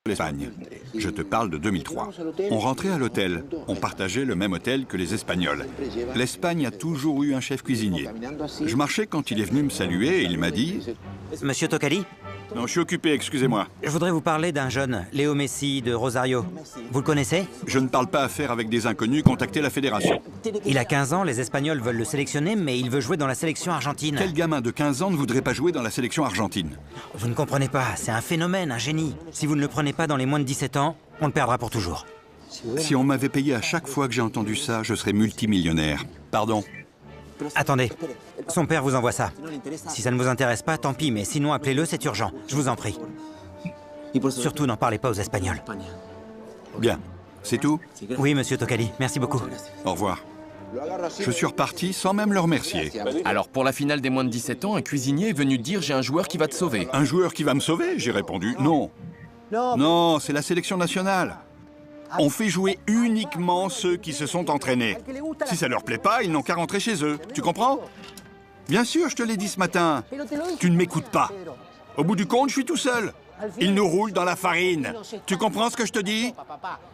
l'Espagne. Je te parle de 2003. On rentrait à l'hôtel. On partageait le même hôtel que les Espagnols. L'Espagne a toujours eu un chef cuisinier. Je marchais quand il est venu me saluer et il m'a dit... Monsieur Tocali? Non, je suis occupé, excusez-moi. Je voudrais vous parler d'un jeune, Léo Messi, de Rosario. Vous le connaissez? Je ne parle pas affaire avec des inconnus, contactez la fédération. Il a 15 ans, les Espagnols veulent le sélectionner, mais il veut jouer dans la sélection argentine. Quel gamin de 15 ans ne voudrait pas jouer dans la sélection argentine? Vous ne comprenez pas, c'est un phénomène, un génie. Si vous ne le prenez pas dans les moins de 17 ans, on le perdra pour toujours. Si on m'avait payé à chaque fois que j'ai entendu ça, je serais multimillionnaire. Pardon. Attendez, son père vous envoie ça. Si ça ne vous intéresse pas, tant pis, mais sinon appelez-le, c'est urgent. Je vous en prie. Surtout, n'en parlez pas aux Espagnols. Bien. C'est tout? Oui, monsieur Tocali, merci beaucoup. Au revoir. Je suis reparti sans même le remercier. Alors, pour la finale des moins de 17 ans, un cuisinier est venu dire « J'ai un joueur qui va te sauver ». Un joueur qui va me sauver? J'ai répondu non. Non, c'est la sélection nationale. On fait jouer uniquement ceux qui se sont entraînés. Si ça leur plaît pas, ils n'ont qu'à rentrer chez eux. Tu comprends? Bien sûr, je te l'ai dit ce matin. Tu ne m'écoutes pas. Au bout du compte, je suis tout seul. Ils nous roulent dans la farine. Tu comprends ce que je te dis?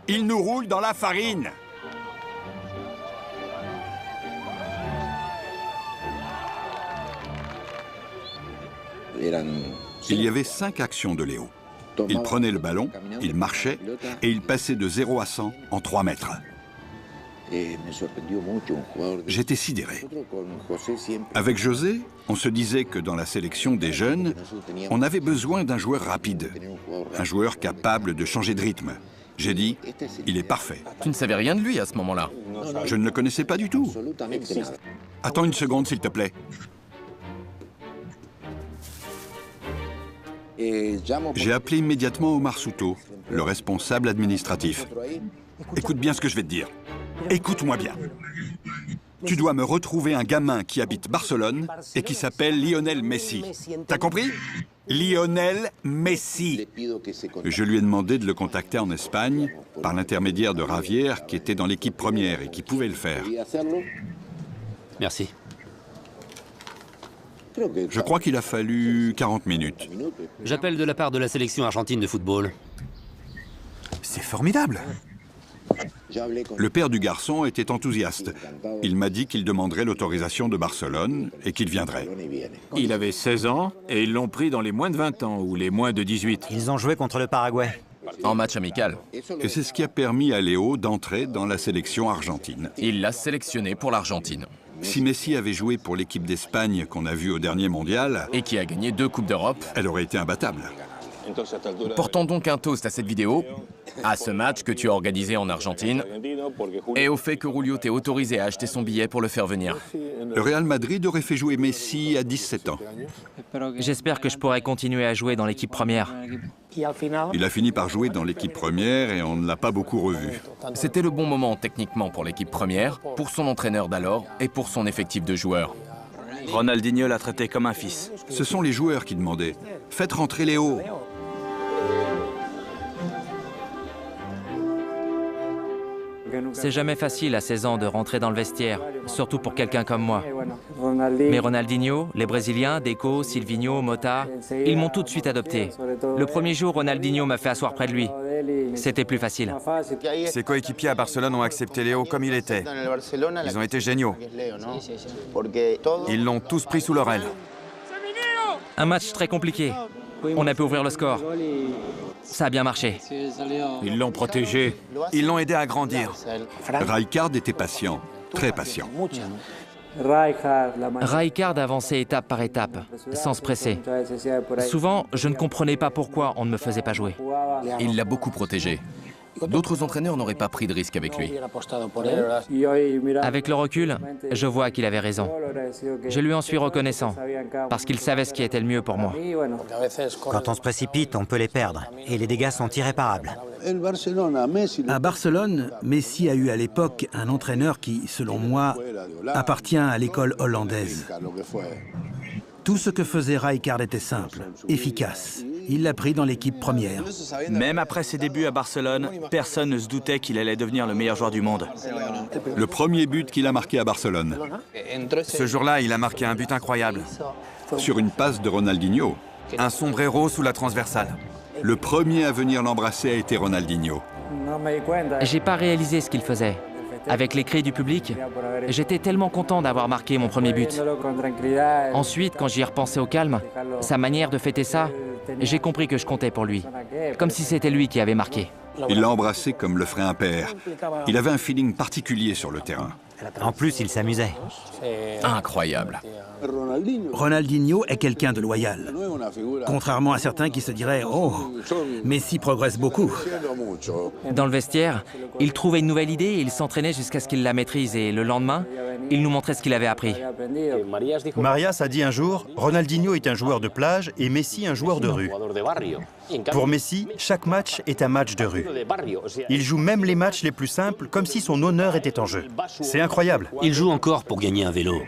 Ils nous roulent dans la farine. Il y avait 5 actions de Léo. Il prenait le ballon, il marchait et il passait de 0 à 100 en 3 mètres. J'étais sidéré. Avec José, on se disait que dans la sélection des jeunes, on avait besoin d'un joueur rapide, un joueur capable de changer de rythme. J'ai dit, il est parfait. Tu ne savais rien de lui à ce moment-là. Je ne le connaissais pas du tout. Attends une seconde, s'il te plaît. J'ai appelé immédiatement Omar Souto, le responsable administratif. Écoute bien ce que je vais te dire. Écoute-moi bien. Tu dois me retrouver un gamin qui habite Barcelone et qui s'appelle Lionel Messi. T'as compris? Lionel Messi. Je lui ai demandé de le contacter en Espagne par l'intermédiaire de Javier, qui était dans l'équipe première et qui pouvait le faire. Merci. Je crois qu'il a fallu 40 minutes. J'appelle de la part de la sélection argentine de football. C'est formidable. Le père du garçon était enthousiaste. Il m'a dit qu'il demanderait l'autorisation de Barcelone et qu'il viendrait. Il avait 16 ans et ils l'ont pris dans les moins de 20 ans ou les moins de 18. Ils ont joué contre le Paraguay. En match amical. Et c'est ce qui a permis à Léo d'entrer dans la sélection argentine. Il l'a sélectionné pour l'Argentine. Si Messi avait joué pour l'équipe d'Espagne qu'on a vue au dernier mondial... Et qui a gagné 2 Coupes d'Europe. Elle aurait été imbattable. Portons donc un toast à cette vidéo, à ce match que tu as organisé en Argentine, et au fait que Julio t'ait autorisé à acheter son billet pour le faire venir. Le Real Madrid aurait fait jouer Messi à 17 ans. J'espère que je pourrai continuer à jouer dans l'équipe première. Il a fini par jouer dans l'équipe première et on ne l'a pas beaucoup revu. C'était le bon moment techniquement pour l'équipe première, pour son entraîneur d'alors et pour son effectif de joueurs. Ronaldinho l'a traité comme un fils. Ce sont les joueurs qui demandaient « Faites rentrer Léo ». C'est jamais facile à 16 ans de rentrer dans le vestiaire, surtout pour quelqu'un comme moi. Mais Ronaldinho, les Brésiliens, Deco, Silvinho, Mota, ils m'ont tout de suite adopté. Le premier jour, Ronaldinho m'a fait asseoir près de lui. C'était plus facile. Ses coéquipiers à Barcelone ont accepté Léo comme il était. Ils ont été géniaux. Ils l'ont tous pris sous leur aile. Un match très compliqué. On a pu ouvrir le score. Ça a bien marché. Ils l'ont protégé. Ils l'ont aidé à grandir. Rijkaard était patient, très patient. Rijkaard avançait étape par étape, sans se presser. Souvent, je ne comprenais pas pourquoi on ne me faisait pas jouer. Il l'a beaucoup protégé. D'autres entraîneurs n'auraient pas pris de risque avec lui. Avec le recul, je vois qu'il avait raison. Je lui en suis reconnaissant, parce qu'il savait ce qui était le mieux pour moi. Quand on se précipite, on peut les perdre. Et les dégâts sont irréparables. À Barcelone, Messi a eu à l'époque un entraîneur qui, selon moi, appartient à l'école hollandaise. Tout ce que faisait Rijkaard était simple, efficace. Il l'a pris dans l'équipe première. Même après ses débuts à Barcelone, personne ne se doutait qu'il allait devenir le meilleur joueur du monde. Le premier but qu'il a marqué à Barcelone. Ce jour-là, il a marqué un but incroyable. Sur une passe de Ronaldinho. Un sombrero sous la transversale. Le premier à venir l'embrasser a été Ronaldinho. J'ai pas réalisé ce qu'il faisait. Avec les cris du public, j'étais tellement content d'avoir marqué mon premier but. Ensuite, quand j'y ai repensé au calme, sa manière de fêter ça, j'ai compris que je comptais pour lui. Comme si c'était lui qui avait marqué. Il l'a embrassé comme le ferait un père. Il avait un feeling particulier sur le terrain. En plus, il s'amusait. Incroyable. Ronaldinho est quelqu'un de loyal. Contrairement à certains qui se diraient « Oh, Messi progresse beaucoup ». Dans le vestiaire, il trouvait une nouvelle idée et il s'entraînait jusqu'à ce qu'il la maîtrise. Et le lendemain, il nous montrait ce qu'il avait appris. Marias a dit un jour, Ronaldinho est un joueur de plage et Messi un joueur de rue. Pour Messi, chaque match est un match de rue. Il joue même les matchs les plus simples comme si son honneur était en jeu. C'est incroyable. Il joue encore pour gagner un vélo.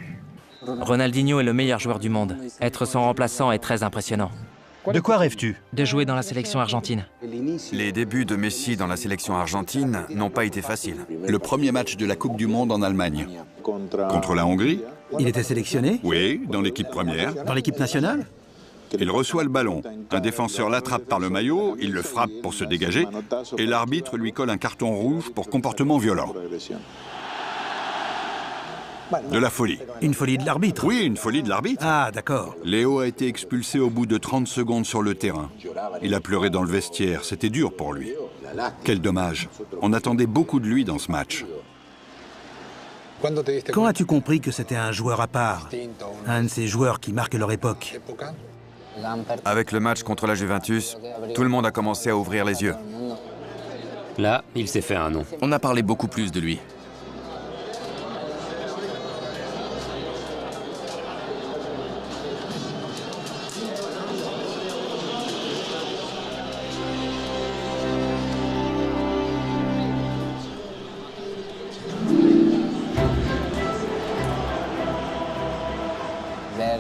Ronaldinho est le meilleur joueur du monde. Être son remplaçant est très impressionnant. De quoi rêves-tu? De jouer dans la sélection argentine. Les débuts de Messi dans la sélection argentine n'ont pas été faciles. Le premier match de la Coupe du Monde en Allemagne. Contre la Hongrie? Il était sélectionné? Oui, dans l'équipe première. Dans l'équipe nationale? Il reçoit le ballon. Un défenseur l'attrape par le maillot, il le frappe pour se dégager, et l'arbitre lui colle un carton rouge pour comportement violent. De la folie. Une folie de l'arbitre? Oui, une folie de l'arbitre. Ah, d'accord. Léo a été expulsé au bout de 30 secondes sur le terrain. Il a pleuré dans le vestiaire, c'était dur pour lui. Quel dommage. On attendait beaucoup de lui dans ce match. Quand as-tu compris que c'était un joueur à part? Un de ces joueurs qui marquent leur époque? Avec le match contre la Juventus, tout le monde a commencé à ouvrir les yeux. Là, il s'est fait un nom. On a parlé beaucoup plus de lui.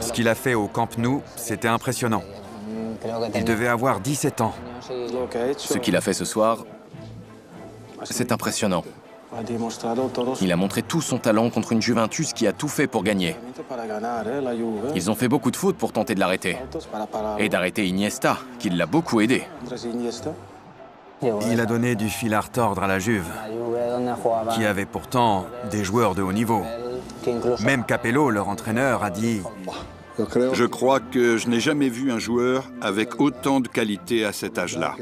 Ce qu'il a fait au Camp Nou, c'était impressionnant. Il devait avoir 17 ans. Ce qu'il a fait ce soir, c'est impressionnant. Il a montré tout son talent contre une Juventus qui a tout fait pour gagner. Ils ont fait beaucoup de fautes pour tenter de l'arrêter. Et d'arrêter Iniesta, qui l'a beaucoup aidé. Il a donné du fil à retordre à la Juve, qui avait pourtant des joueurs de haut niveau. Même Capello, leur entraîneur, a dit « Je crois que je n'ai jamais vu un joueur avec autant de qualité à cet âge-là.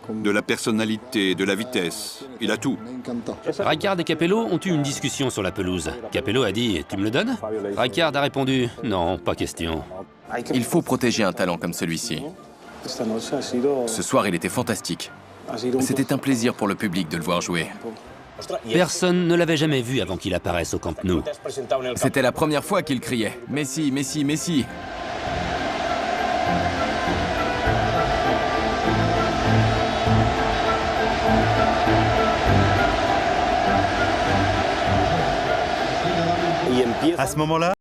De la personnalité, de la vitesse, il a tout. » Rijkaard et Capello ont eu une discussion sur la pelouse. Capello a dit « Tu me le donnes ?» Rijkaard a répondu « Non, pas question. » Il faut protéger un talent comme celui-ci. Ce soir, il était fantastique. C'était un plaisir pour le public de le voir jouer. Personne ne l'avait jamais vu avant qu'il apparaisse au Camp Nou. C'était la première fois qu'il criait « Messi, Messi, Messi !» À ce moment-là,